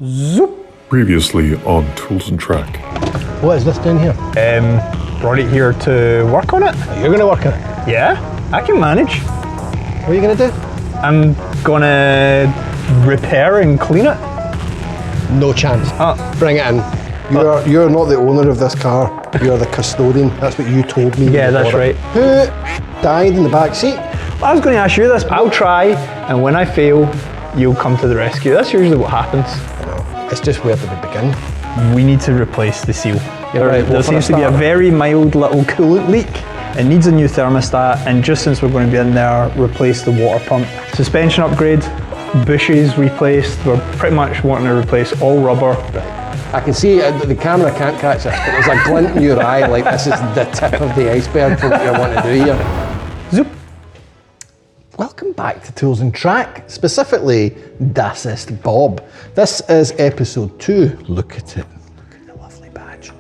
Zoop. Previously on ToolsnTrack. What is this doing here? Brought it here to work on it. You're going to work on it? Yeah, I can manage. What are you going to do? I'm gonna repair and clean it. No chance. Bring it in. You're not the owner of this car. You're the custodian. That's what you told me. Yeah, that's right. Who died in the back seat? I was going to ask you this. I'll try, and when I fail, you'll come to the rescue. That's usually what happens. I know. It's just where do we begin? We need to replace the seal. Right, There seems to be a very mild little coolant leak. It needs a new thermostat, and just since we're going to be in there, replace the water pump. Suspension upgrade, bushes replaced. We're pretty much wanting to replace all rubber. I can see the camera can't catch this, but there's a glint in your eye like this is the tip of the iceberg for what you want to do here. Zoop. Welcome back to ToolsnTrack, specifically Das Ist Bob. This is episode 2. Look at it. Look at the lovely badge.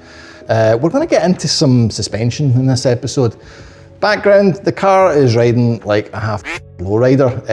We're going to get into some suspension in this episode. Background, the car is riding like a half lowrider.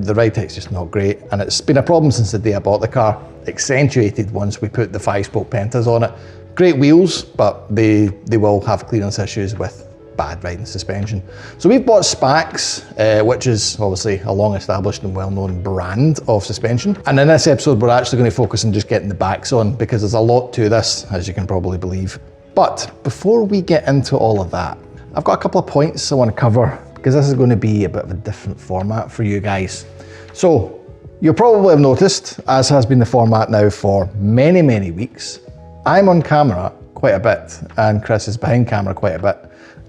The ride tech's just not great, and it's been a problem since the day I bought the car. Accentuated once we put the 5-spoke pentas on it. Great wheels, but they will have clearance issues with bad riding suspension. So we've bought Spax, which is obviously a long established and well-known brand of suspension. And in this episode, we're actually going to focus on just getting the backs on because there's a lot to this, as you can probably believe. But before we get into all of that, I've got a couple of points I want to cover because this is going to be a bit of a different format for you guys. So you'll probably have noticed, as has been the format now for many, many weeks, I'm on camera quite a bit and Chris is behind camera quite a bit.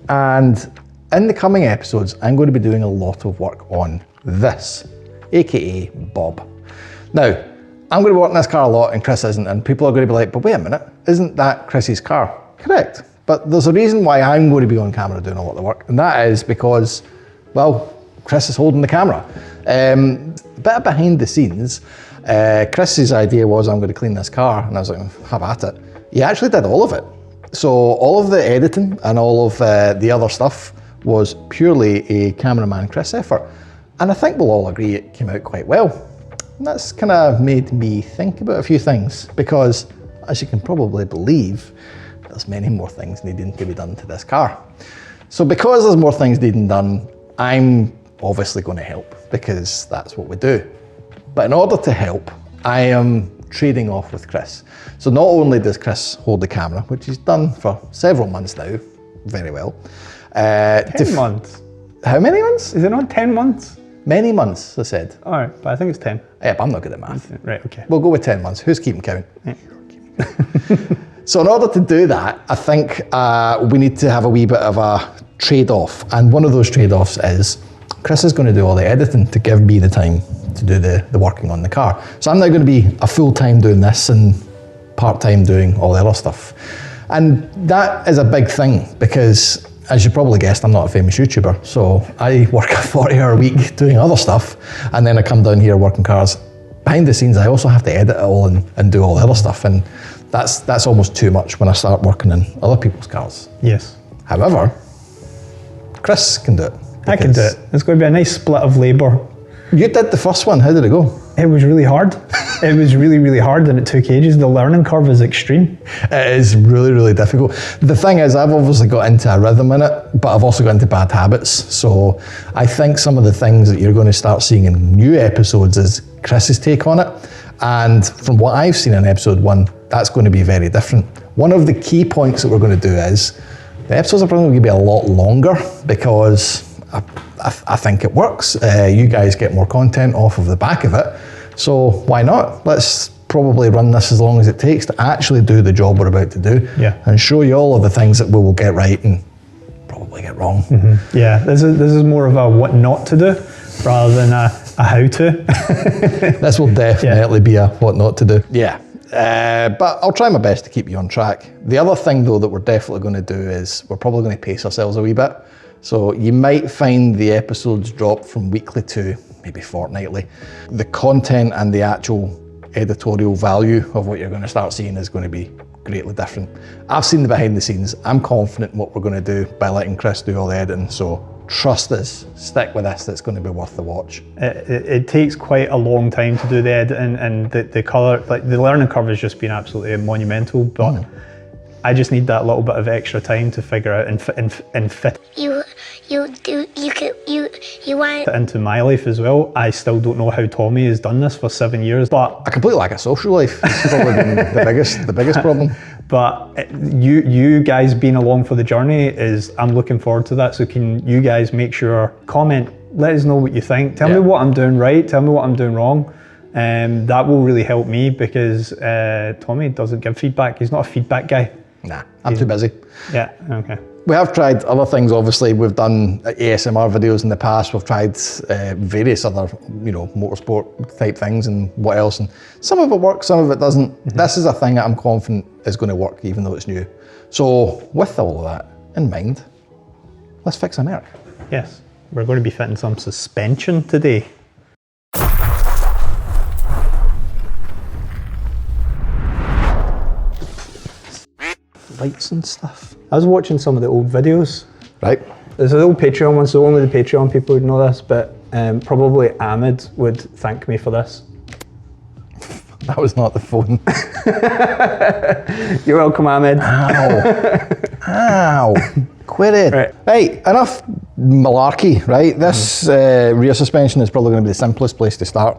And in the coming episodes, I'm going to be doing a lot of work on this, AKA Bob. Now, I'm going to be working this car a lot and Chris isn't, and people are going to be like, but wait a minute, isn't that Chris's car? Correct. But there's a reason why I'm going to be on camera doing a lot of the work, and that is because, well, Chris is holding the camera. A bit behind the scenes, Chris's idea was I'm going to clean this car, and I was like, have at it. He actually did all of it. So all of the editing and all of the other stuff was purely a cameraman Chris effort. And I think we'll all agree it came out quite well. And that's kind of made me think about a few things because, as you can probably believe, there's many more things needing to be done to this car. So because there's more things needing done, I'm obviously going to help because that's what we do. But in order to help, I am trading off with Chris. So not only does Chris hold the camera, which he's done for several months now, very well. 10 months. How many months? Is it not 10 months? Many months, I said. All right, but I think it's 10. Yeah, but I'm not good at math. Right, okay. We'll go with 10 months. Who's keeping count? Yeah. So in order to do that, I think we need to have a wee bit of a trade-off. And one of those trade-offs is Chris is going to do all the editing to give me the time to do the working on the car. So I'm now going to be a full-time doing this and part-time doing all the other stuff. And that is a big thing because, as you probably guessed, I'm not a famous YouTuber. So I work a 40-hour week doing other stuff, and then I come down here working cars. Behind the scenes, I also have to edit it all and do all the other stuff. And that's almost too much when I start working in other people's cars. Yes. However, Chris can do it. I can do it. It's going to be a nice split of labour. You did the first one. How did it go? It was really hard. It was really, really hard and it took ages. The learning curve is extreme. It is really, really difficult. The thing is, I've obviously got into a rhythm in it, but I've also got into bad habits. So I think some of the things that you're going to start seeing in new episodes is Chris's take on it. And from what I've seen in episode 1, that's going to be very different. One of the key points that we're going to do is the episodes are probably going to be a lot longer because I think it works. You guys get more content off of the back of it. So why not? Let's probably run this as long as it takes to actually do the job we're about to do. Yeah. And show you all of the things that we will get right and probably get wrong. Mm-hmm. Yeah, this is more of a what not to do rather than a how to. This will definitely be a what not to do. Yeah. But I'll try my best to keep you on track. The other thing though that we're definitely going to do is we're probably going to pace ourselves a wee bit. So you might find the episodes drop from weekly to maybe fortnightly. The content and the actual editorial value of what you're going to start seeing is going to be greatly different. I've seen the behind the scenes. I'm confident in what we're going to do by letting Chris do all the editing. So trust us, stick with this, it's going to be worth the watch. It takes quite a long time to do the editing, and the colour, like the learning curve has just been absolutely monumental, but I just need that little bit of extra time to figure out and fit You want it into my life as well. I still don't know how Tommy has done this for 7 years, but I completely lack a social life. It's probably been the biggest problem. But you guys being along for the journey is, I'm looking forward to that. So can you guys make sure, comment, let us know what you think. Tell me what I'm doing right, tell me what I'm doing wrong. That will really help me, because Tommy doesn't give feedback. He's not a feedback guy. Nah, I'm too busy. Yeah, okay. We have tried other things, obviously. We've done ASMR videos in the past. We've tried various other, motorsport type things and what else. And some of it works, some of it doesn't. This is a thing that I'm confident is going to work, even though it's new. So with all of that in mind, let's fix a Merc. Yes, we're going to be fitting some suspension today. Lights and stuff. I was watching some of the old videos. Right. There's an old Patreon one, so only the Patreon people would know this, but probably Ahmed would thank me for this. That was not the phone. You're welcome, Ahmed. Ow. Ow. Quit it. Right, enough malarkey, right? This rear suspension is probably going to be the simplest place to start.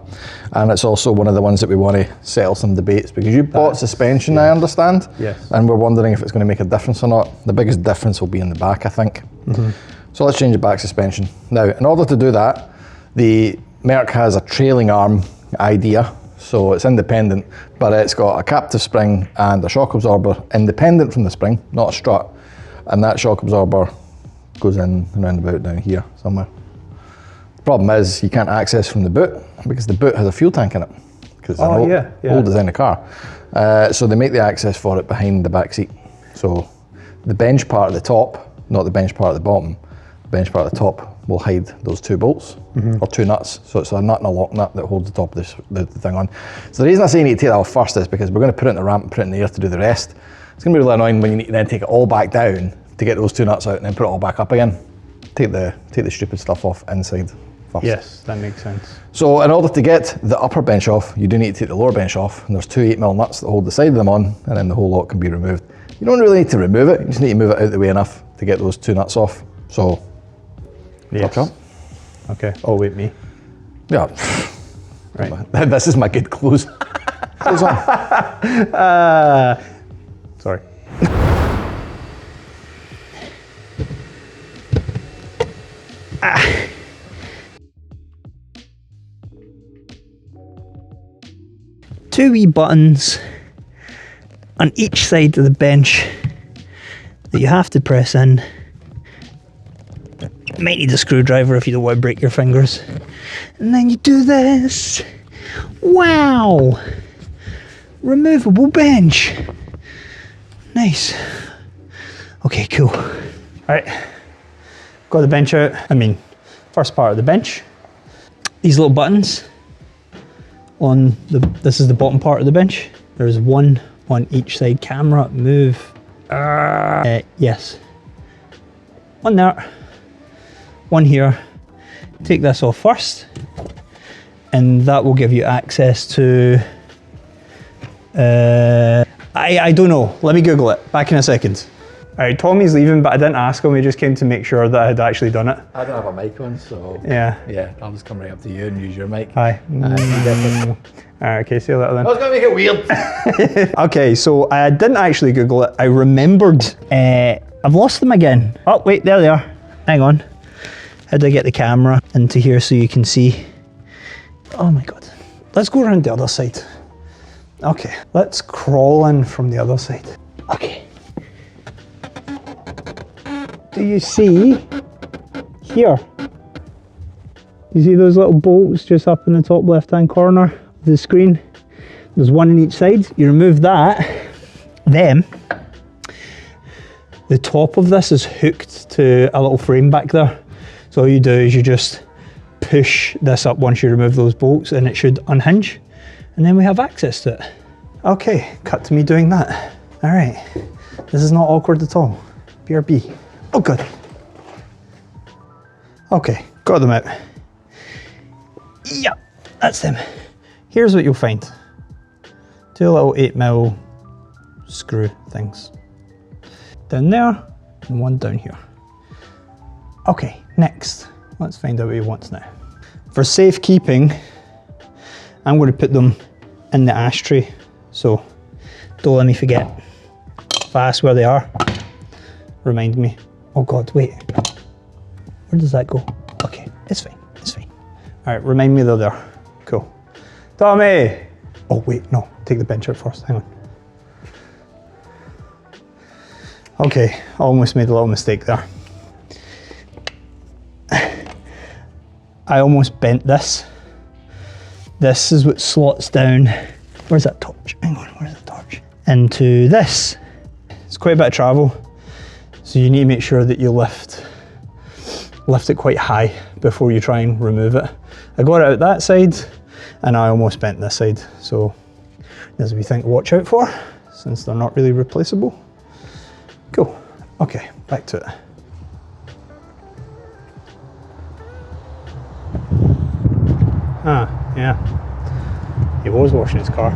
And it's also one of the ones that we want to settle some debates, because you bought suspension, I understand. Yes. And we're wondering if it's going to make a difference or not. The biggest difference will be in the back, I think. So let's change the back suspension. Now, in order to do that, the Merc has a trailing arm idea. So it's independent, but it's got a captive spring and a shock absorber independent from the spring, not a strut. And that shock absorber goes in and round about down here somewhere. The problem is you can't access from the boot, because the boot has a fuel tank in it, because it's an old design of car. So they make the access for it behind the back seat. So the bench part at the top, not the bench part at the bottom, the bench part at the top will hide those two bolts, or two nuts. So it's a nut and a lock nut that holds the top of the thing on. So the reason I say you need to take that off first is because we're going to put it in the ramp and put it in the air to do the rest. It's going to be really annoying when you need to then take it all back down to get those two nuts out and then put it all back up again. Take the stupid stuff off inside first. Yes, that makes sense. So in order to get the upper bench off, you do need to take the lower bench off, and there's two 8mm nuts that hold the side of them on, and then the whole lot can be removed. You don't really need to remove it, you just need to move it out of the way enough to get those two nuts off. So, yes. Okay, oh wait, me. Yeah. Right. This is my good close. Close on. Sorry. Two wee buttons on each side of the bench that you have to press in. You might need a screwdriver if you don't want to break your fingers. And then you do this. Wow! Removable bench. Nice. Okay, cool. Alright, got the bench out. First part of the bench. These little buttons on this is the bottom part of the bench. There's one on each side. Camera, move. Yes. One there, one here. Take this off first, and that will give you access to, I don't know, let me Google it, back in a second. All right, Tommy's leaving, but I didn't ask him, he just came to make sure that I had actually done it. I don't have a mic on, so yeah, I'll just come right up to you and use your mic. Hi. All right, okay, see you later then. I was gonna make it weird. Okay, so I didn't actually Google it, I remembered. I've lost them again. Oh wait, there they are. Hang on. How do I get the camera into here so you can see? Oh my God. Let's go around the other side. Okay, let's crawl in from the other side. Okay. Do you see here? You see those little bolts just up in the top left-hand corner of the screen? There's one on each side. You remove that, then the top of this is hooked to a little frame back there. So all you do is you just push this up once you remove those bolts and it should unhinge. And then we have access to it. Okay, cut to me doing that. All right, this is not awkward at all. BRB. Oh, good. Okay, got them out. Yeah, that's them. Here's what you'll find. Two little 8mm screw things. Down there, and one down here. Okay, next, let's find out what he wants now. For safekeeping, I'm going to put them in the ashtray, so don't let me forget. If I ask where they are, remind me. Oh God, wait. Where does that go? Okay, it's fine, it's fine. All right, remind me they're there. Cool. Tommy! Oh wait, no, take the bench out first, hang on. Okay, almost made a little mistake there. I almost bent this. This is what slots down. Where's that torch? Hang on, where's the torch? Into this. It's quite a bit of travel, so you need to make sure that you lift it quite high before you try and remove it. I got it out that side, and I almost bent this side, so there's a wee thing to watch out for, since they're not really replaceable. Cool, okay, back to it. Ah, yeah. He was washing his car.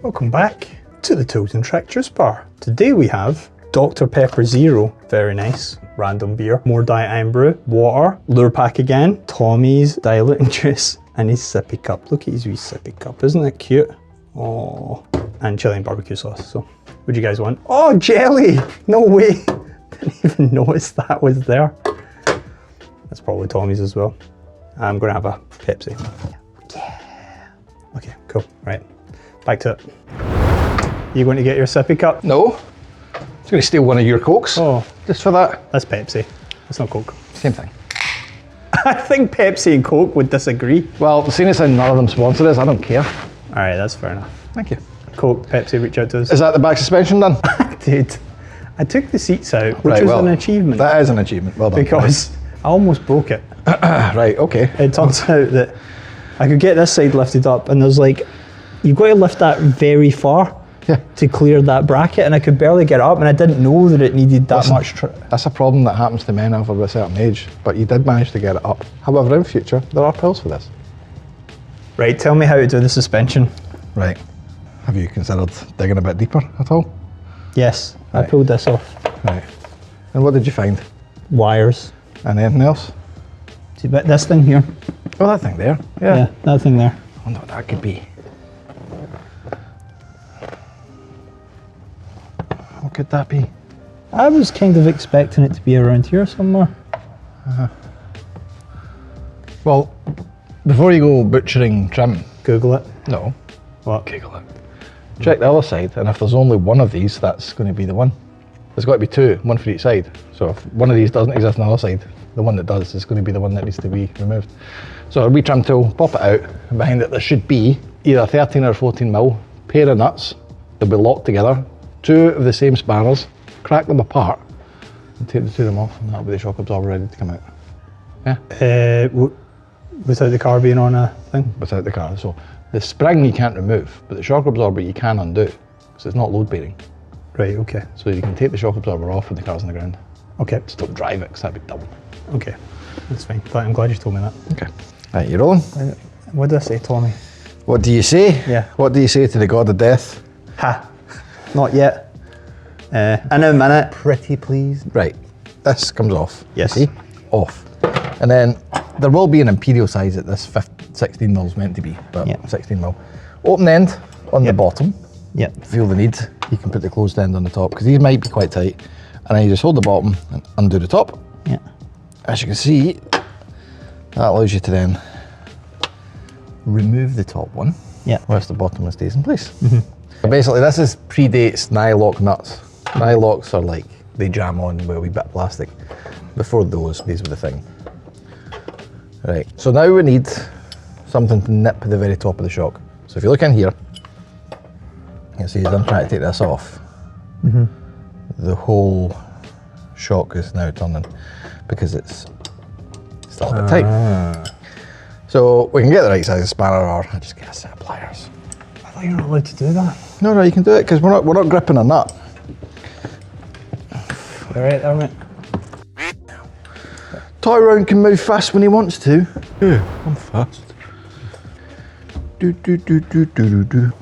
Welcome back to the ToolsnTrack Juice Bar. Today we have Dr. Pepper Zero, very nice, random beer, more Diet Iron Brew, water, lure pack again, Tommy's diluting juice, and his sippy cup. Look at his wee sippy cup, isn't it cute? Oh, and chili and barbecue sauce. So, what do you guys want? Oh, jelly! No way! Didn't even notice that was there. That's probably Tommy's as well. I'm gonna have a Pepsi. Yeah. Okay, cool, right. Back to it. You going to get your sippy cup? No. I was going to steal one of your Cokes. Oh. Just for that. That's Pepsi. That's not Coke. Same thing. I think Pepsi and Coke would disagree. Well, seeing as none of them sponsor us, I don't care. Alright, that's fair enough. Thank you. Coke, Pepsi, reach out to us. Is that the back suspension done? Dude, I took the seats out, which Right, was well, an achievement. That is an achievement. Well done. Because I almost broke it. Right, okay. It turns out that I could get this side lifted up, and there's like, you've got to lift that very far to clear that bracket, and I could barely get it up, and I didn't know that it needed that much. That's a problem that happens to men over a certain age, but you did manage to get it up. However, in future, there are pills for this. Right, tell me how to do the suspension. Right. Have you considered digging a bit deeper at all? Yes, Right. I pulled this off. Right. And what did you find? Wires. And anything else? See, but this thing here. Oh, that thing there. Yeah, that thing there. I wonder what that could be. What could that be? I was kind of expecting it to be around here somewhere. Well, before you go butchering trim, Google it. no, What? Google it. Check the other side, and if there's only one of these, that's going to be the one. There's got to be two, one for each side. So if one of these doesn't exist on the other side, the one that does is going to be the one that needs to be removed. So a wee trim tool, pop it out, and behind it there should be either a 13 or 14 mil pair of nuts. They'll be locked together, two of the same spanners, crack them apart, and take the two of them off, and that'll be the shock absorber ready to come out. Yeah? Without the car being on a thing? Without the car. So the spring you can't remove, but the shock absorber you can undo, because it's not load bearing. Right, okay. So you can take the shock absorber off when the car's on the ground. Okay. Still drive it, because that'd be dumb. Okay, that's fine. I'm glad you told me that. Okay. Right, you rolling? What did I say, Tommy? What do you say? Yeah. What do you say to the god of death? Ha! Not yet. In a minute. Pretty please. Right, this comes off. Yes. See? Off. And then there will be an imperial size that this 16 mil is meant to be, but Yeah. 16 mil. Open end on the bottom. Yep. Feel the need, you can put the closed end on the top, because these might be quite tight. And then you just hold the bottom and undo the top. Yeah. As you can see, that allows you to then remove the top one, Yeah. whilst the bottom one stays in place. So basically this is predates nylock nuts. Nylocks are like, they jam on with a wee bit of plastic. Before those, these were the thing. Right, so now we need something to nip the very top of the shock. So if you look in here, you can see as I'm trying to take this off, the whole shock is now turning because it's still a bit tight. So we can get the right size of spanner, or I just get a set of pliers. I thought you were not allowed to do that. No, you can do it because we're not gripping a nut. All right there, mate. Toy round can move fast when he wants to. Yeah, I'm fast. Do.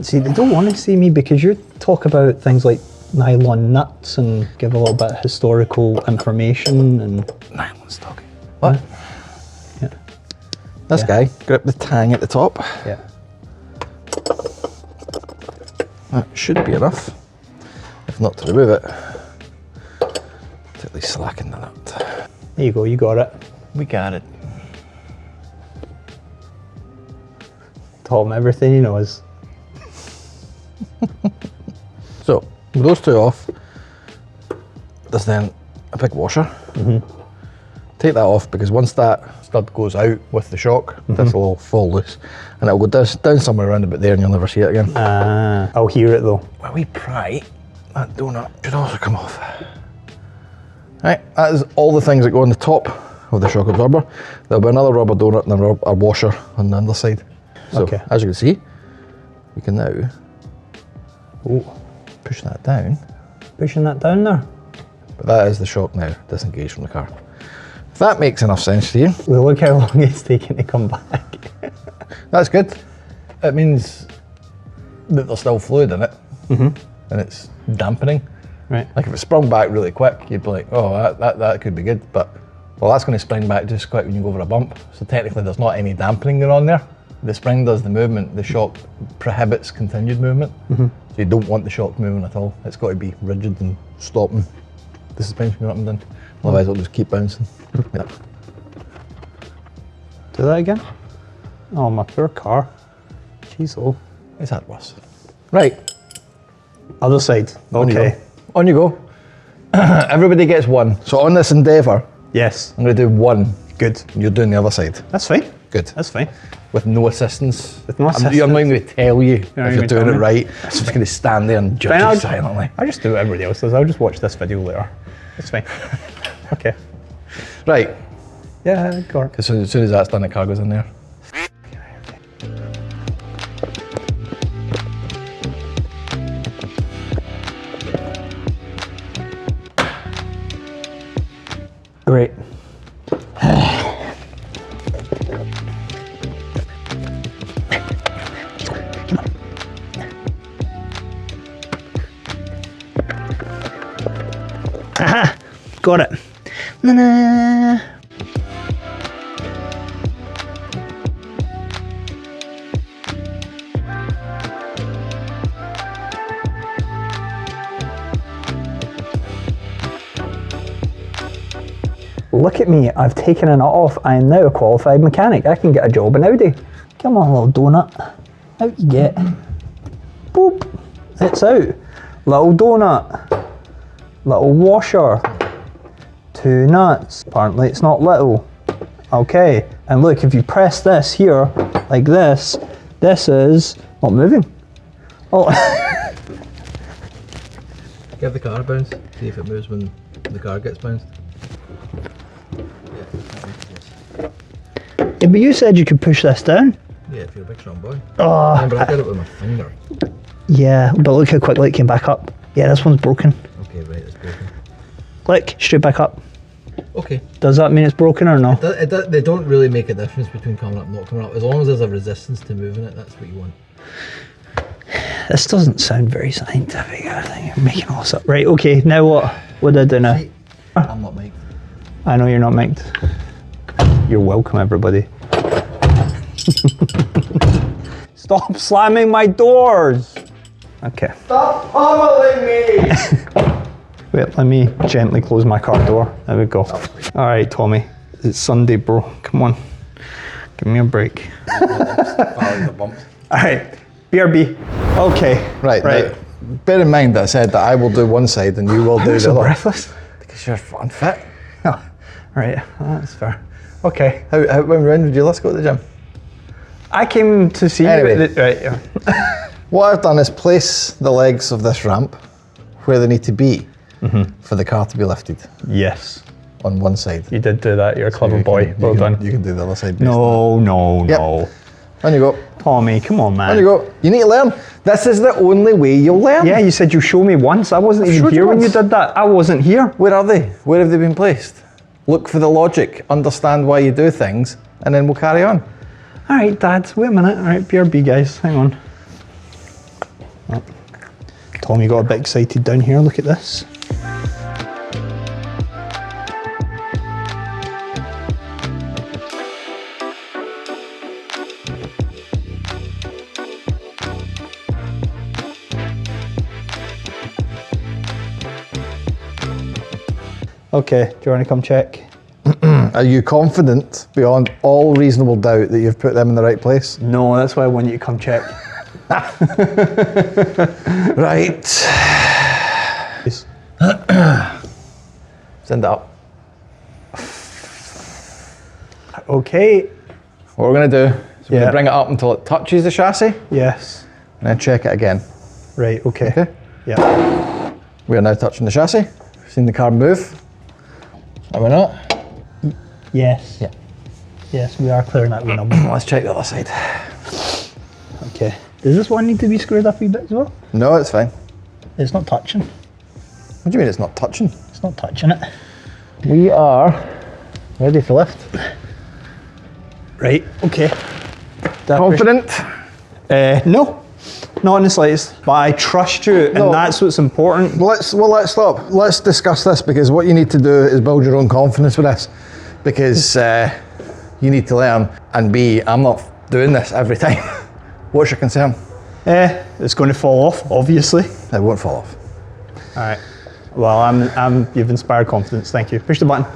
See, they don't want to see me because you talk about things like nylon nuts and give a little bit of historical information and... Nylon stocking. What? Yeah. This guy, grip the tang at the top. Yeah. That should be enough. If not to remove it, to at least slacken the nut. There you go, you got it. We got it. Taught him everything he knows. So, with those two off, there's then a big washer. Take that off because once that stud goes out with the shock, this will all fall loose and it'll go down somewhere around about there and you'll never see it again. Ah, I'll hear it though. When we pry, that donut should also come off. Right, that is all the things that go on the top of the shock absorber. There'll be another rubber donut and a washer on the underside. So, Okay. as you can see, we can now push that down. Pushing that down there. But that is the shock now, disengaged from the car. If that makes enough sense to you. Well, look how long it's taking to come back. That's good. It means that there's still fluid in it and it's dampening. Right. Like if it sprung back really quick, you'd be like, oh, that could be good. But, well, that's going to spring back just quick when you go over a bump. So technically there's not any dampening going on there. The spring does the movement, the shock prohibits continued movement. So you don't want the shock moving at all. It's got to be rigid and stopping the suspension going up and down. Otherwise it'll just keep bouncing. Yeah. Do that again? Oh, my poor car. Jeez, oh. It's had worse. Right. Other side. Okay. On you go. Everybody gets one. So on this endeavour, Yes. I'm going to do one. Good. And you're doing the other side. That's fine. Good. That's fine. With no assistance. With no I'm not assistance. even going to tell you if not you're even doing it telling me. right. I'm just going to stand there and judge Fine, you I'll- silently. I just do what everybody else does. I'll just watch this video later. It's fine. Okay. Right. Yeah, go on. As soon as that's done, the car goes in there. Great. Aha! Got it. Na-na. Look at me, I've taken a nut off. I am now a qualified mechanic. I can get a job in Audi. Come on, little donut. Out you get. Boop. It's out. Little donut. Little washer. 2 nuts. Apparently it's not little. Okay. And look, if you press this here, like this, this is not moving. Oh. Give the car a bounce. See if it moves when the car gets bounced. Yeah, but you said you could push this down. Yeah, if you're a big strong boy. Oh, Remember, I did it with my finger. yeah, but look how quickly it came back up. Yeah, this one's broken. Okay, right, it's broken. Click, straight back up. Okay. Does that mean it's broken or no? They don't really make a difference between coming up and not coming up. As long as there's a resistance to moving it, that's what you want. This doesn't sound very scientific. I think you're making all this up. Right, okay, now what? What do I do now? I'm not mic'd. I know you're not mic'd. You're welcome, everybody. Stop slamming my doors! Okay. Stop pummeling me! Wait, let me gently close my car door. There we go. All right, Tommy. It's Sunday, bro. Come on. Give me a break. All right, BRB. Okay. Right. Now, bear in mind that I said that I will do one side and you will do the so other. breathless. Because you're unfit. Oh, right, that's fair. Okay. When did you last go to the gym? I came to see Anyway. you. Right, yeah. What I've done is place the legs of this ramp where they need to be for the car to be lifted Yes, on one side. you did do that. You're a clever You boy. can- Well you can- done. You can do the other side. No, no, Yep. no. On you go. Tommy, come on, man. On you go. You need to learn. This is the only way you'll learn. Yeah, you said you'll show me once. I wasn't even here when you did that. I wasn't here. Where are they? Where have they been placed? Look for the logic, understand why you do things, and then we'll carry on. All right, Dad, wait a minute. All right, BRB guys, hang on. Oh. Tommy got a bit excited down here, look at this. Okay, do you want to come check? Are you confident beyond all reasonable doubt that you've put them in the right place? No, that's why I want you to come check. Right. Send it up. Okay. What we're going to do is we're going to bring it up until it touches the chassis, Yes. and then check it again. Right, okay. Okay? Yeah. We are now touching the chassis. Seen the car move. Are we not? Yes. Yeah. Yes, we are clearing that number. Let's check the other side. Okay. Does this one need to be screwed up a bit as well? No, it's fine. It's not touching. What do you mean it's not touching? It's not touching it. We are ready to lift. Right, okay. Confident? No, not in the slightest. But I trust you, and that's what's important. Let's stop. Let's discuss this, because what you need to do is build your own confidence with this, because you need to learn. And B, I'm not doing this every time. What's your concern? It's going to fall off, obviously. It won't fall off. All right. Well, you've inspired confidence. Thank you. Push the button.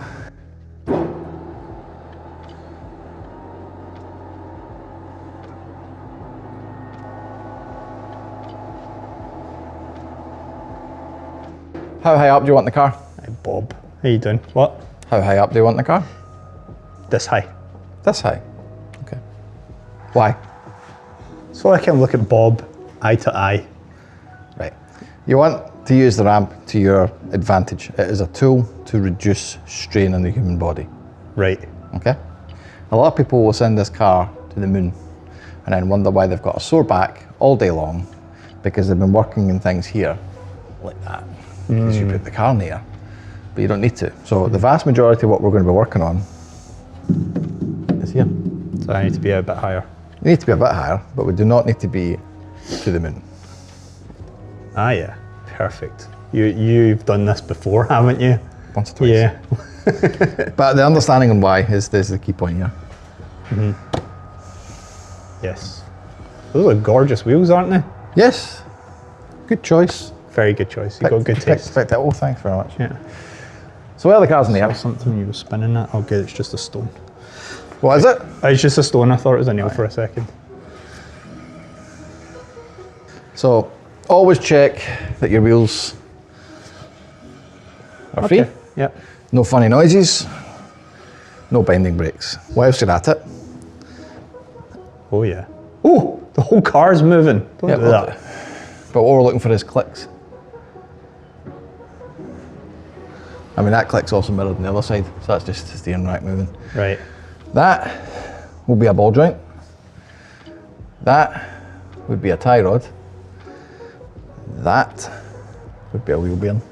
How high up do you want the car? Hey, Bob. How you doing? What? How high up do you want the car? This high. This high. Okay. Why? So I can look at Bob eye to eye. Right. You want to use the ramp to your advantage. It is a tool to reduce strain on the human body. Right. Okay? A lot of people will send this car to the moon and then wonder why they've got a sore back all day long, because they've been working in things here like that. Because you put the car in the air, but you don't need to. So the vast majority of what we're going to be working on is here. So I need to be a bit higher. You need to be a bit higher, but we do not need to be to the moon. Ah, yeah. Perfect. You've done this before, haven't you? Once or twice. Yeah. But the understanding on why is the key point here. Yes. Those are gorgeous wheels, aren't they? Yes. Good choice. Very good choice. You've got good taste. Picked it. Oh, thanks very much. Yeah. So where are the cars in the air? Something you were spinning that. Oh, good. It's just a stone. What is it? It's just a stone. I thought it was a nail for a second. So always check that your wheels are free. Yep. No funny noises. No binding brakes. Whilst you're at it. Oh yeah. Oh, the whole car's moving. Don't do that. But what we're looking for is clicks. I mean, that click's also mirrored on the other side, so that's just the steering rack moving. Right. That will be a ball joint. That would be a tie rod. That would be a wheel bearing. Do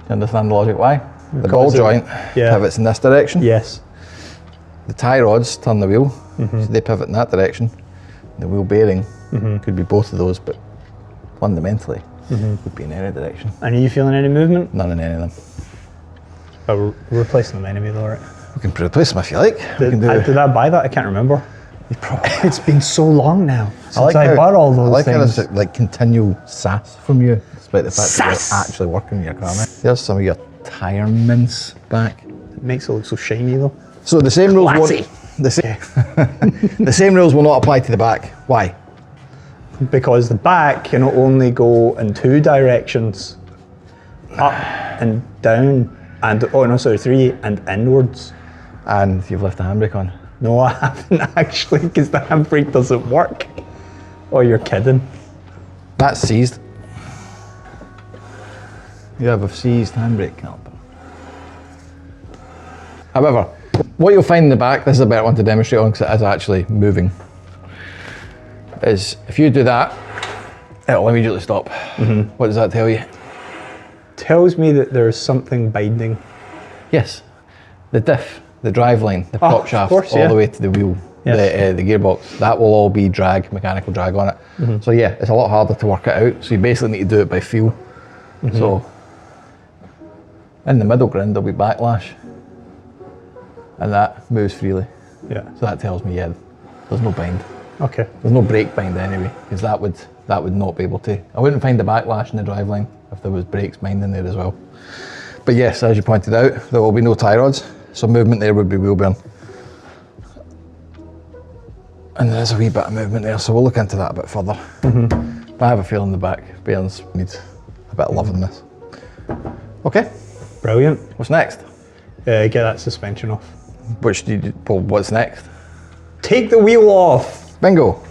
you understand the logic why? The ball joint pivots in this direction. Yes. The tie rods turn the wheel, so they pivot in that direction. The wheel bearing could be both of those, but fundamentally would be in any direction. And are you feeling any movement? None in any of them. Oh, we're replacing them anyway, though, right? We can replace them if you like. Did I buy that? I can't remember. You probably. It's been so long now since I bought all those I like things. how there's like continual sass from you, despite the fact that you're actually working with your car now. There's some of your tyre mints back. It makes it look so shiny, though. So the same rules Classy. won't. The same rules will not apply to the back. Why? Because the back can only go in two directions, up and down, and three, and inwards. And you've left the handbrake on. No, I haven't actually, because the handbrake doesn't work. Oh, you're kidding. That's seized. You have a seized handbrake caliper. However, what you'll find in the back, this is a better one to demonstrate on because it is actually moving. is if you do that, it'll immediately stop. What does that tell you? Tells me that there's something binding. Yes, the diff, the driveline, the prop shaft, course, all the way to the wheel, Yes. the gearbox, that will all be drag, mechanical drag on it. So yeah, it's a lot harder to work it out. So you basically need to do it by feel. So in the middle grind, there'll be backlash, and that moves freely. Yeah. So that tells me, yeah, there's no bind. Okay. There's no brake bind anyway, because that would not be able to. I wouldn't find the backlash in the driveline if there was brakes binding there as well. But yes, as you pointed out, there will be no tie rods, so movement there would be wheel bearing. And there is a wee bit of movement there, so we'll look into that a bit further. But I have a feeling the back bearings need a bit of love in this. Okay, Brilliant. what's next? Get that suspension off. Well, what's next? Take the wheel off Bingo.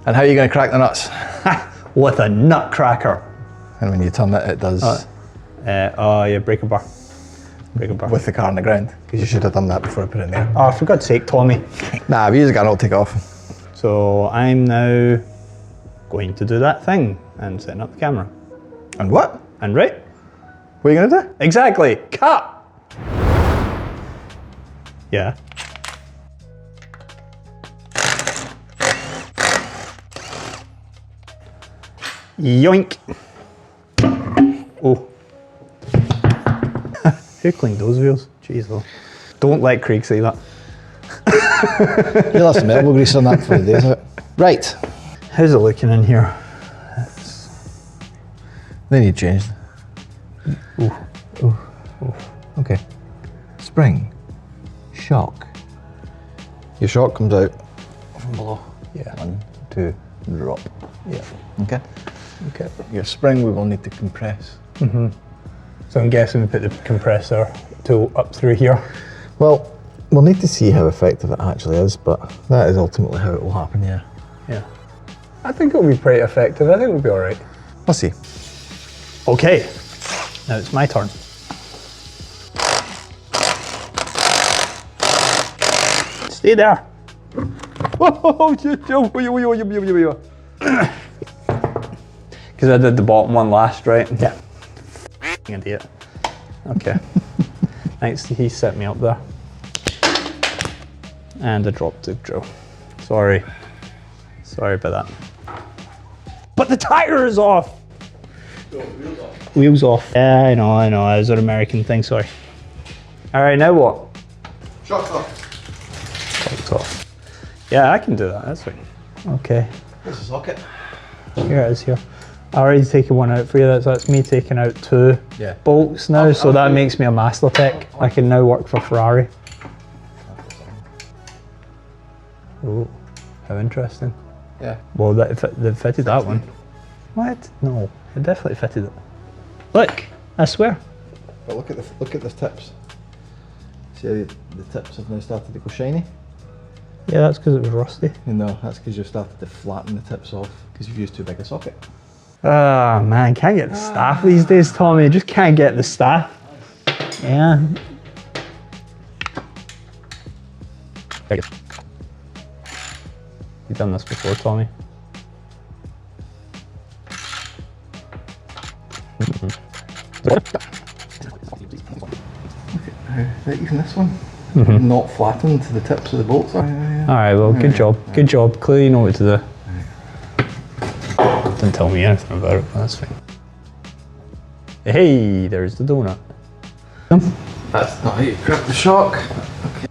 And how are you going to crack the nuts? with a nut cracker. And when you turn it, it does Oh yeah, breaker bar. Breaker bar. with the car on the ground, because you should have done that before I put it in there. Oh, for God's sake, Tommy. Nah, we use a gun, I'll take it off. So I'm now going to do that thing and setting up the camera. And what? And right? What are you going to do? Exactly. Cut. Yeah. Yoink. Oh. Who cleaned those wheels? Jeez, though. Don't let Craig say that. You'll have some elbow grease on that for the days out. Right. How's it looking in here? They need changed. Okay. Spring. Shock. Your shock comes out from below. Yeah. 1, 2, drop. Yeah. Okay. Okay. Your spring we will need to compress. So I'm guessing we put the compressor tool up through here. Well, we'll need to see how effective it actually is, but that is ultimately how it will happen, yeah. Yeah. I think it'll be pretty effective. I think we'll be all right. We'll see. Okay. Now it's my turn. Stay there. Because I did the bottom one last, right? Yeah. Idiot. Okay. Thanks, he set me up there. And I dropped the drill. Sorry. Sorry about that. But the tire is off! Wheels off. Wheels off. Yeah, I know. It was an American thing, sorry. Alright, now what? Shock off. Shock's off. Yeah, I can do that, that's fine. Okay. There's a socket. Here it is here. I already taken one out for you, that's me taking out 2 Yeah. bolts now, so that makes me a master tech. I can now work for Ferrari. Oh, how interesting. Yeah. Well, they fitted that one. What? No, it definitely fitted it. Look, I swear. But look at the tips. See how the tips have now started to go shiny? Yeah, that's because it was rusty. No, that's because you've started to flatten the tips off because you've used too big a socket. Ah, man, can't get the staff these days, Tommy. Just can't get the staff. Yeah. You've done this before, Tommy. Even this one, not flattened to the tips of the bolts. All right, well, good job. Good job. Clearly you know what to do. Didn't tell me anything about it, but that's fine. Hey, there's the donut. That's not how you crack the shock.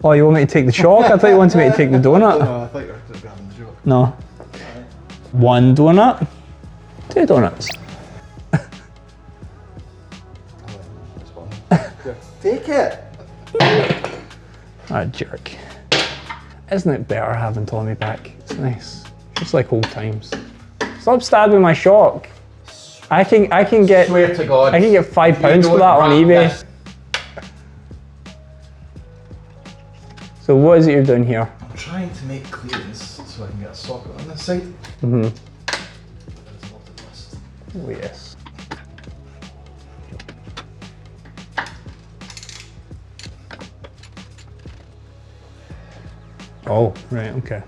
Oh, you want me to take the shock? I thought you wanted me to take the donut. No, I thought you were just grabbing the shock. No. 1 donut, 2 donuts. Take it. Ah, jerk. Isn't it better having Tommy back? It's nice. It's like old times. Stop stabbing my shock. I can get. Swear to God. I can get £5 for that on eBay. This. So what is it you're doing here? I'm trying to make clearance so I can get a socket on this side. Mm-hmm. There's a lot of dust. Oh yes. Oh, right, okay.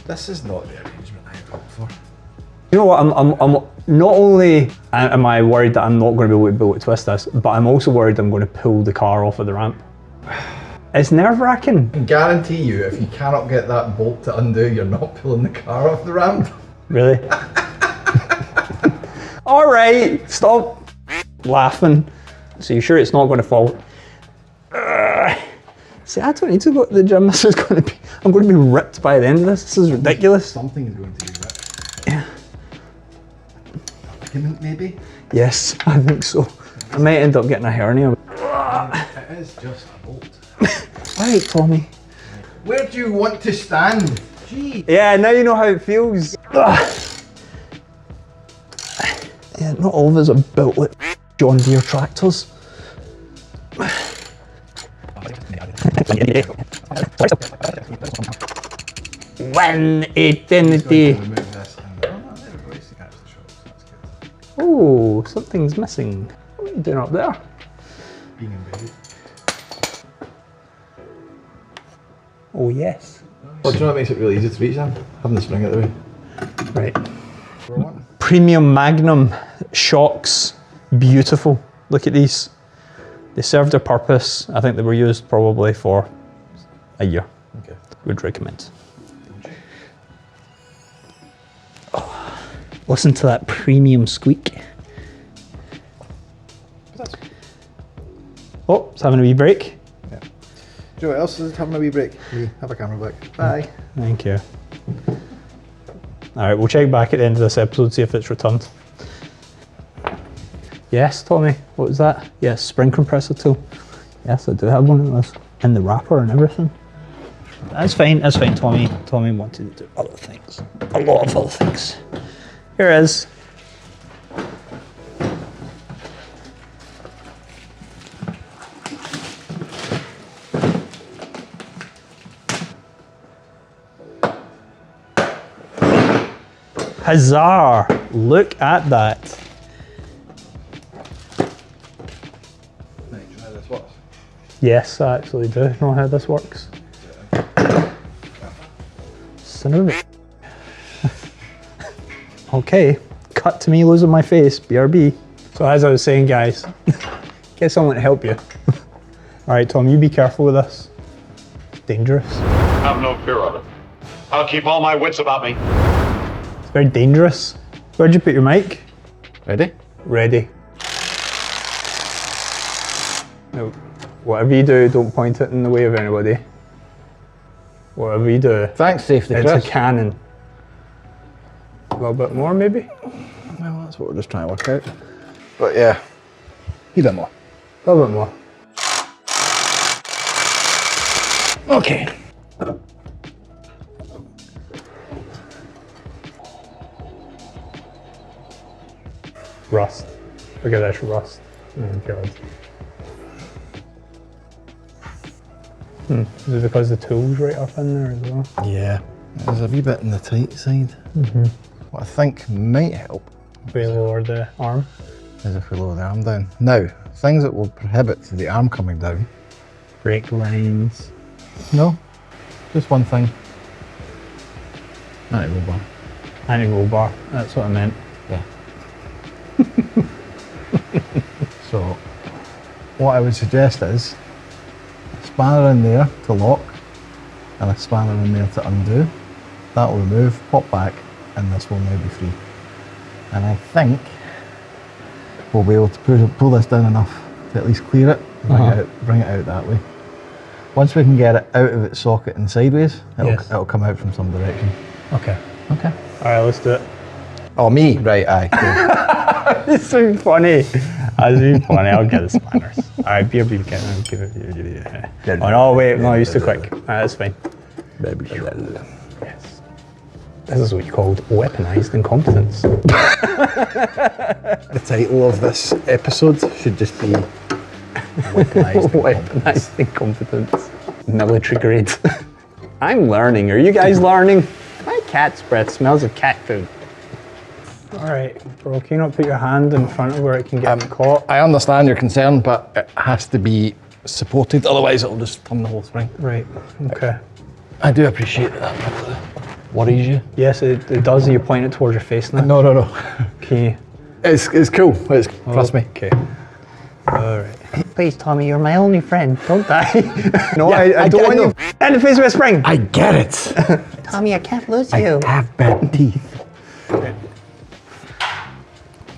This is not the arrangement I hoped for. You know what, I'm not only am I worried that I'm not going to be able to twist this, but I'm also worried I'm going to pull the car off of the ramp. It's nerve-wracking. I can guarantee you, if you cannot get that bolt to undo, you're not pulling the car off the ramp. Really? All right, stop laughing. So you're sure it's not going to fall? See, I don't need to go to the gym. This is going to be, I'm going to be ripped by the end of this. This is ridiculous. Something is going to be ripped. Yeah. Ligament, maybe? Yes, I think so. I might end up getting a hernia. It is just a bolt. All right, Tommy. Where do you want to stand? Gee. Yeah, now you know how it feels. Yeah, not all of us are built like John Deere tractors. When eternity. Oh, something's missing. What are you doing up there? Being embedded. Oh yes. Well, do you know what makes it really easy to reach then? Having the spring out the way. Right. Premium Magnum shocks, beautiful. Look at these. They served their purpose. I think they were used probably for a year. Okay. Would recommend. Oh, listen to that premium squeak. Oh, it's having a wee break. Yeah. Do you know what else is having a wee break? Me, have a camera back. Bye. Thank you. All right, we'll check back at the end of this episode, see if it's returned. Yes, Tommy, what was that? Yes, spring compressor tool. Yes, I do have one of those. And the wrapper and everything. That's fine, Tommy. Tommy wanted to do other things. A lot of other things. Here it is. Huzzah! Look at that. Right, do you know how this works? Yes, I actually do know how this works. Son of a Okay, cut to me losing my face, BRB. So as I was saying, guys, get someone to help you. All right, Tom, you be careful with this. It's dangerous. Have no fear of it. I'll keep all my wits about me. It's very dangerous. Where'd you put your mic? Ready? Ready. No, whatever you do, don't point it in the way of anybody. Whatever you do, Thanks, safety, it's Chris. a cannon. A little bit more, maybe? Well, that's what we're just trying to work out. But yeah, a bit more. A little bit more. Okay. Rust. Look at this rust. Oh god. Is it because the tool's right up in there as well? Yeah, there's a wee bit in the tight side. What I think might help We lower the arm. is if we lower the arm down. Now, things that will prohibit the arm coming down. Brake lines. No, just one thing. Anti-roll bar. Anti-roll bar. That's what I meant. Yeah. So, what I would suggest is a spanner in there to lock and a spanner in there to undo. That will remove, pop back, and this will now be free. And I think we'll be able to pull this down enough to at least clear it, bring it out that way. Once we can get it out of its socket and sideways, it'll come out from some direction. Okay. Okay. Alright, let's do it. Oh, me? Right, aye. Cool. It's so funny. That's really funny. I'll get the spanners. Alright, beer, get it. Oh no, wait, no, you're too quick. Alright, that's fine. Yes. This is what you called weaponized incompetence. The title of this episode should just be Weaponized Weaponized incompetence. Military grade. I'm learning. Are you guys learning? My cat's breath smells of cat food. Alright, bro, can you not put your hand in front of where it can get caught? I understand your concern, but it has to be supported, otherwise it'll just turn the whole spring. Right, okay. I do appreciate that. Worries you? Yes, it does. You point it towards your face now. No. Okay. It's cool. Trust me. Okay. All right. Please, Tommy, you're my only friend. Don't die. No, Yeah, I don't want you in the face with a spring. I get it. Tommy, I can't lose you. I have bad teeth.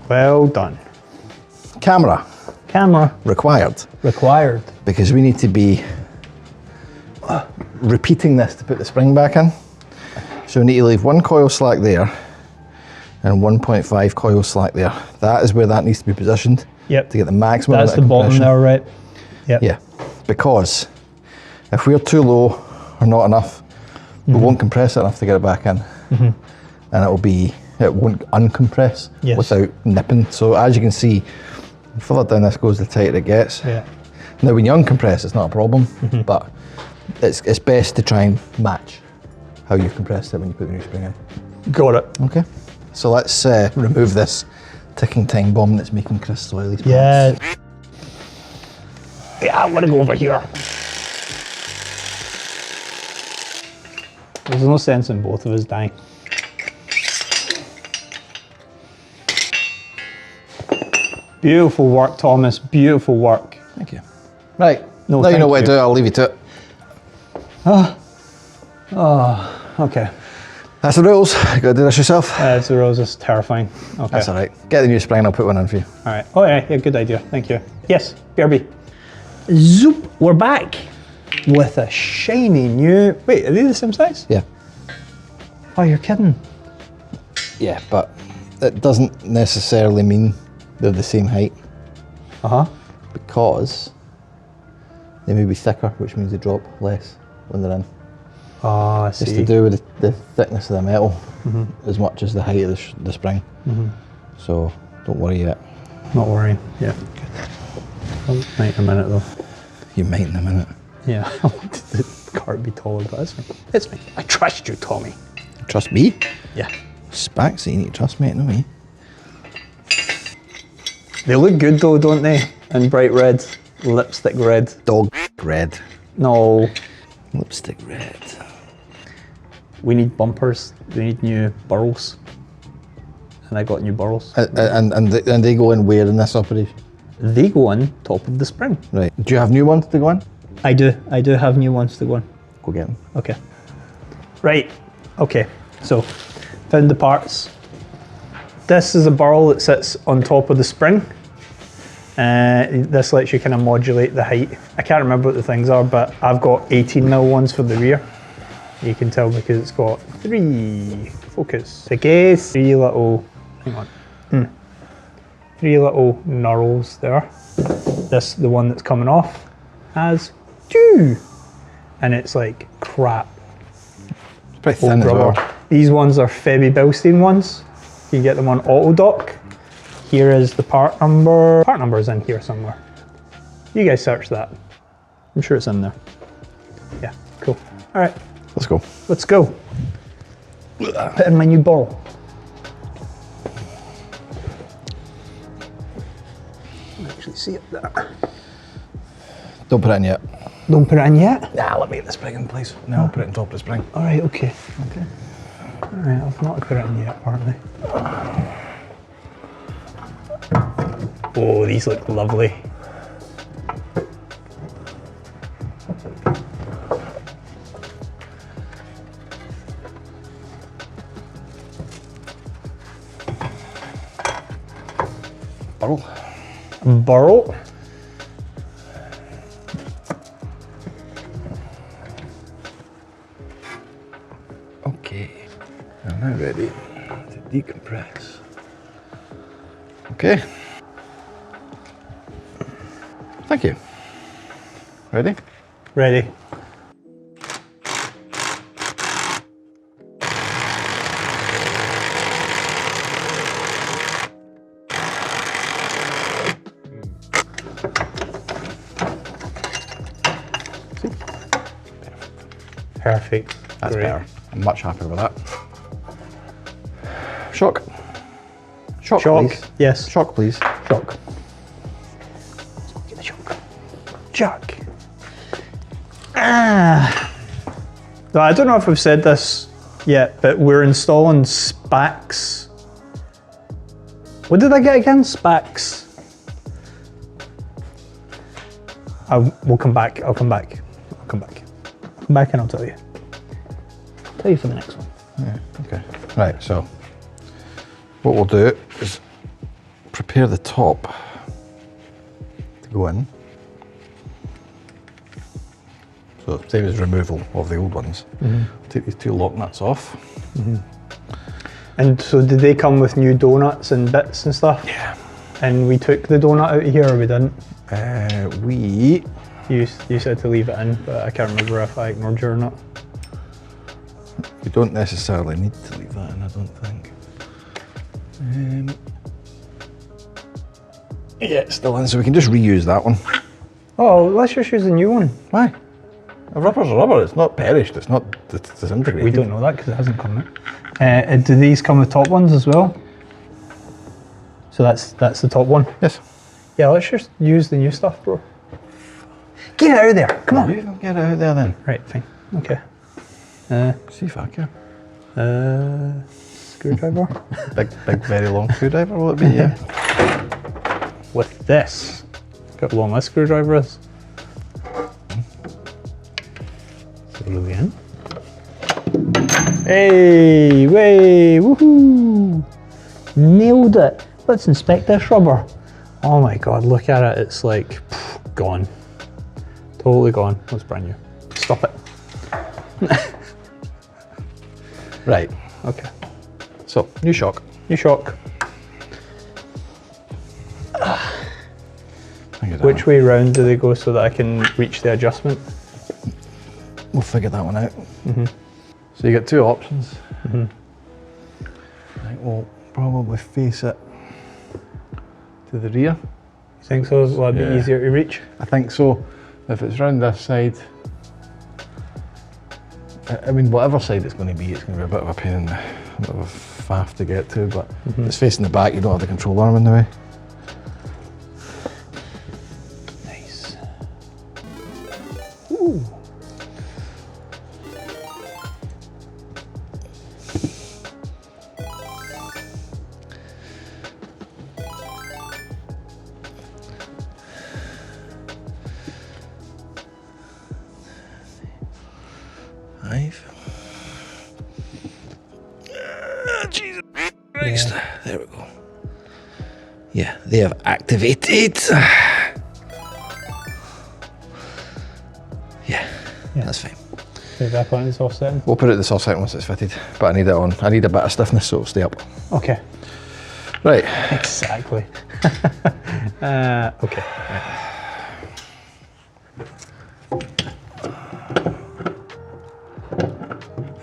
Well done. Camera Camera required required. because we need to be repeating this to put the spring back in. So we need to leave 1 coil slack there and 1.5 coil slack there. That is where that needs to be positioned. Yep. To get the maximum. That's the amount of bottom compression. there, right? Yep. Yeah, because if we're too low or not enough, we won't compress it enough to get it back in. And it won't uncompress Yes. without nipping. So as you can see, the further down this goes, the tighter it gets. Yeah. Now when you uncompress, it's not a problem, but it's best to try and match how you compressed it when you put the new spring in. Got it. Okay, so let's remove this ticking time bomb that's making Chris soil these Yeah. pants. Yeah, I want to go over here. There's no sense in both of us dying. Beautiful work, Thomas. Beautiful work. Thank you. Right, No, now you know thank what you. to do, I'll leave you to it. Okay. That's the rules, you gotta do this yourself. It's the rose is terrifying. Okay. That's all right. Get the new spring, I'll put one in for you. All right. Oh yeah, good idea. Thank you. Yes, BRB. Zoop. We're back with a shiny new. Wait, are they the same size? Yeah. Oh, you're kidding. Yeah, but it doesn't necessarily mean they're the same height because they may be thicker, which means they drop less when they're in. Oh, I see. It's to do with the thickness of the metal as much as the height of the spring. So don't worry yet. Not worrying. Yeah. I'll might in a minute though. You might in a minute. Yeah. I wanted the car to be taller, but it's me. It's me. I trust you, Tommy. Trust me? Yeah. Spax, you need to trust me, not me. They look good though, don't they? In bright red, lipstick red. Dog red. No. Lipstick red. We need bumpers. We need new burls. And I got new burls. And they go in where in this operation? They go on top of the spring. Right. Do you have new ones to go in? I do have new ones to go on. Go get them. Okay. Right. Okay. So, found the parts. This is a burl that sits on top of the spring. This lets you kind of modulate the height. I can't remember what the things are, but I've got 18mm ones for the rear. You can tell because it's got three little, three little knurls there. This, the one that's coming off, has 2. And it's like crap. It's pretty thin as Rubber. well. These ones are FEBI Bilstein ones. You can get them on AutoDock. Here is the part number. Part number is in here somewhere. You guys search that. I'm sure it's in there. Yeah, cool. All right, Let's go. let's go. Put in my new ball. Actually see it there. Don't put it in yet. Don't put it in yet? Nah, let me get the spring in place. Now I'll put it on top of the spring. All right, okay. Okay. All right, I've not put it in yet, apparently. Oh, these look lovely. Burl. Burl. Okay. I'm now ready to decompress. Okay. Thank you. Ready? Ready. Perfect. That's Great. better. I'm much happier with that. Shock. Shock, Shock. please. Yes. Shock, please. Shock. Get the shock. Jack. Ah. Now, I don't know if I've said this yet, but we're installing Spax. What did I get again? Spax. We'll come back. I'll come back. I'll come back. I'll come back and I'll tell you. I'll tell you for the next one. Yeah, okay. Right, so what we'll do is prepare the top to go in. So same as removal of the old ones. Take these two lock nuts off. And so did they come with new donuts and bits and stuff? Yeah. And we took the donut out of here, or we didn't? You said to leave it in, but I can't remember if I ignored you or not. We don't necessarily need to leave that in, I don't think. Yeah, it's still in, so we can just reuse that one. Oh, let's just use a new one. Why? A rubber's a rubber, it's not perished, it's not disintegrated. We don't know that because it hasn't come out. Do these come with top ones as well? So that's the top one? Yes. Yeah, let's just use the new stuff, bro. Get it out of there, come on. You can get it out there then. Right, fine, okay. See if I can. Screwdriver. Big, very long screwdriver, will it be? Yeah. With this. Look how long this screwdriver is. Screw in. Hey, way, woohoo! Nailed it. Let's inspect this rubber. Oh my god, look at it. It's like gone. Totally gone. That's brand new. Stop it. Right. Okay. So, new shock. New shock. Which way round do they go so that I can reach the adjustment? We'll figure that one out. So you get two options. I think we'll probably face it to the rear. You think so? Will that be easier to reach? I think so. If it's round this side, I mean, whatever side it's going to be a bit of a pain in the, a bit of a faff to get to, but if it's facing the back, you don't have the control arm in the way. Nice. Ooh. Jesus Christ. There we go. Yeah, they have activated. Yeah, that's fine. Put it back on the soft setting. We'll put it at the soft setting once it's fitted, but I need it on. I need a bit of stiffness so it'll stay up. Okay. Right. Exactly. Okay. Right.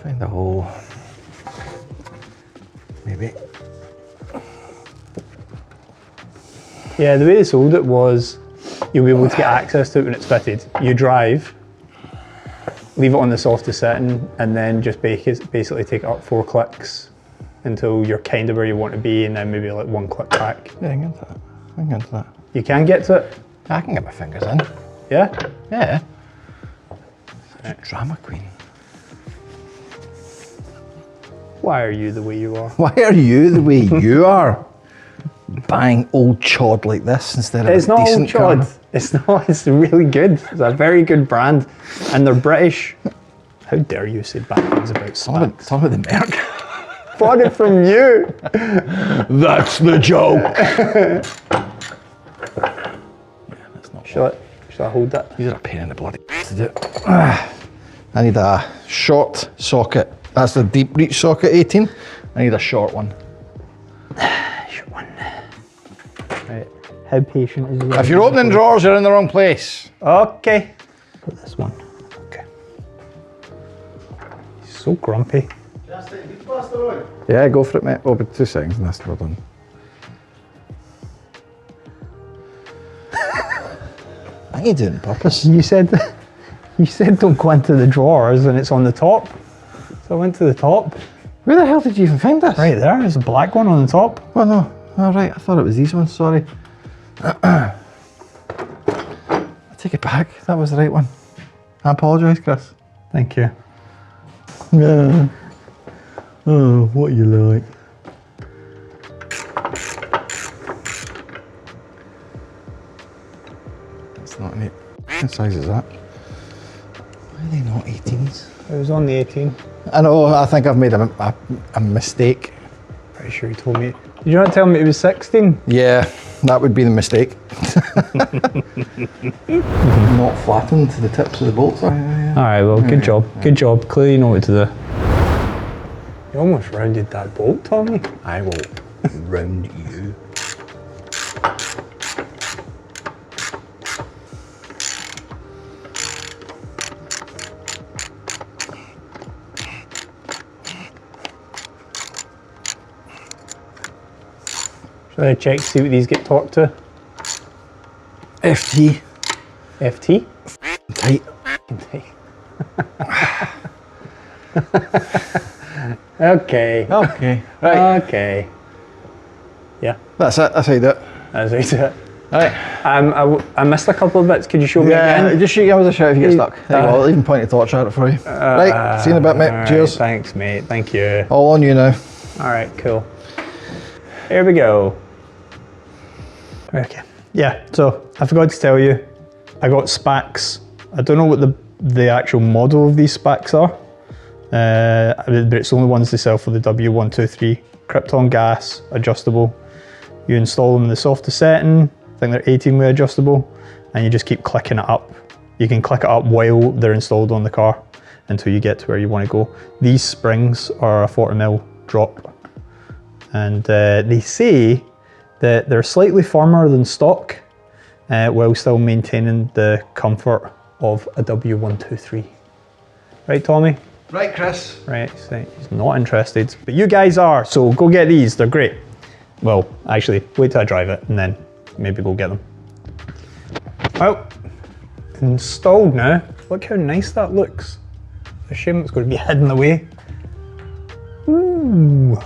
Find a hole. Maybe. Yeah, the way they sold it was you'll be able to get access to it when it's fitted. You drive, leave it on the softest setting, and then just basically take it up 4 clicks until you're kind of where you want to be, and then maybe like 1 click back. Yeah, I can get to that. I can get to that. You can get to it? I can get my fingers in. Yeah? Yeah. Right. Drama queen. Why are you the way you are? Why are you the way you are? Buying old chod like this instead of It's a not old decent chod. car. It's not. It's really good. It's a very good brand, and they're British. How dare you say bad things about Spax? Talk about the Merc. Bought it from you. That's the joke. Shall I hold that? These are a pain in the bloody to do. I need a short socket. That's the deep reach socket 18. I need a short one. Short one. Right. How patient is it? If you're opening drawers, you're in the wrong place. Okay. Put this one. Okay. He's so grumpy. Yeah, go for it, mate. Oh, but 2 seconds and that's well done. I think you did it on purpose. You said don't go into the drawers and it's on the top. So I went to the top. Where the hell did you even find this? Right there, there's a black one on the top. Oh no, all right, I thought it was these ones, sorry. I take it back, that was the right one. I apologise, Chris. Thank you. Yeah. Oh, what you like? It's not an 8. What size is that? Why are they not 18s? It was on the 18. I know, I think I've made a mistake. Pretty sure you told me. Did you not tell me it was 16? Yeah, that would be the mistake. Not flattened to the tips of the bolts. All right, well, good job. Good job. Clearly you know what to do. You almost rounded that bolt, Tommy. I will round you. Should I check to see what these get torqued to? FT. FT? Tight. Okay. Okay. Right. Okay. Yeah. That's it. That's how you do it. That's right. It. Right. I missed a couple of bits. Could you show me again? Just give us a shout if you get stuck. Well, I'll even point a torch at it for you. Right. See you in a bit, mate. Right, Cheers. Thanks, mate. Thank you. All on you now. All right. Cool. Here we go. Okay. Yeah. So I forgot to tell you, I got Spax. I don't know what the actual model of these Spax are. But it's the only ones they sell for the W123. Krypton gas, adjustable. You install them in the softest setting. I think they're 18-way adjustable, and you just keep clicking it up. You can click it up while they're installed on the car until you get to where you want to go. These springs are a 40mm drop, and they say that they're slightly firmer than stock, while still maintaining the comfort of a W123. Right, Tommy? Right, Chris. Right, so he's not interested, but you guys are, so go get these, they're great. Well, actually, wait till I drive it and then maybe go get them. Well, installed now. Look how nice that looks. It's a shame it's going to be hidden away. Ooh.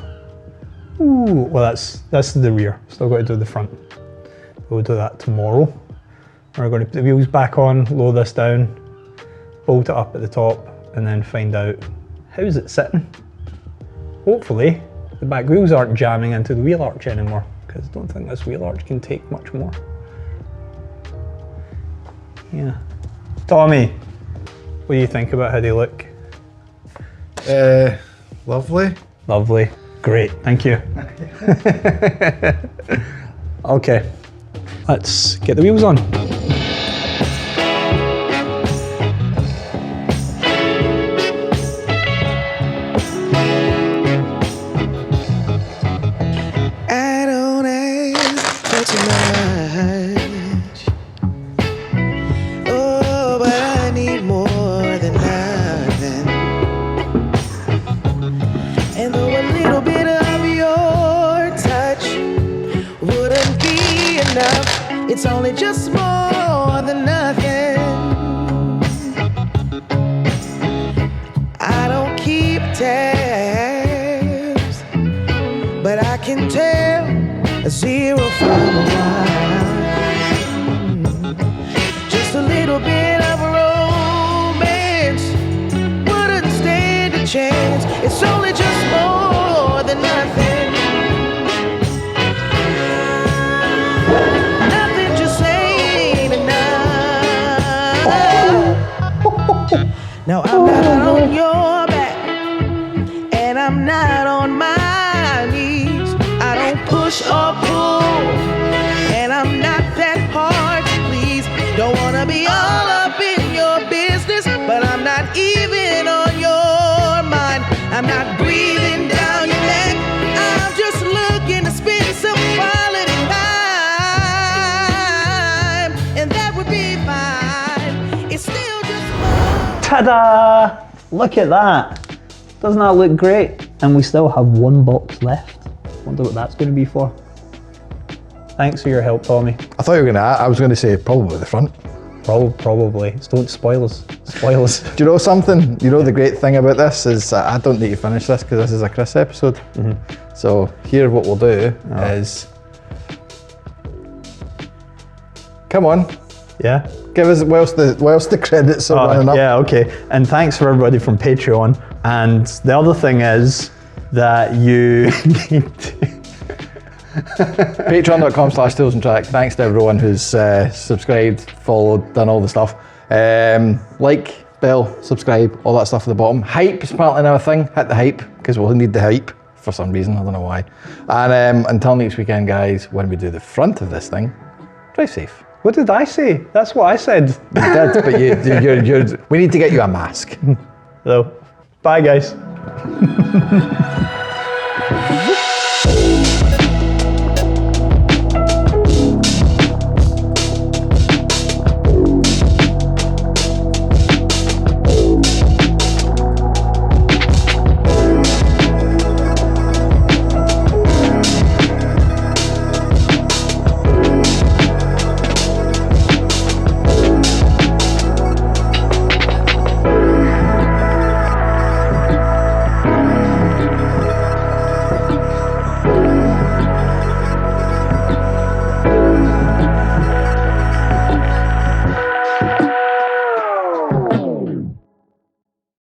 Ooh, well that's the rear, still got to do the front. We'll do that tomorrow. We're going to put the wheels back on, lower this down, bolt it up at the top, and then find out how's it sitting. Hopefully the back wheels aren't jamming into the wheel arch anymore, because I don't think this wheel arch can take much more. Yeah. Tommy, what do you think about how they look? Lovely. Lovely. Great, thank you. Okay, let's get the wheels on. It's only just more than nothing. I don't keep tabs, but I can tell a 0 from a 1. Just a little bit of romance wouldn't stand a chance. It's only just more than nothing. Now I'm not on your back, and I'm not on my knees. I don't push or pull, and I'm not that hard to please. Don't wanna be all up in your business, but I'm not even on your mind. I'm not breathing down your neck. I'm just looking to spend some quality time, and that would be fine. It's still ta-da! Look at that! Doesn't that look great? And we still have one box left. Wonder what that's going to be for. Thanks for your help, Tommy. I thought you were I was going to say probably the front. Probably. Don't spoil us. Spoil us. Do you know something? You know the great thing about this is I don't need to finish this because this is a Chris episode. So here what we'll do is... Come on. Yeah? Give us whilst the credits are running up. Yeah, okay. And thanks for everybody from Patreon. And the other thing is that you need to... Patreon.com/ToolsnTrack. Thanks to everyone who's subscribed, followed, done all the stuff. Like, bell, subscribe, all that stuff at the bottom. Hype is apparently now a thing. Hit the hype, because we'll need the hype for some reason, I don't know why. And until next weekend, guys, when we do the front of this thing, drive safe. What did I say? That's what I said. You did, but we need to get you a mask. So, bye guys.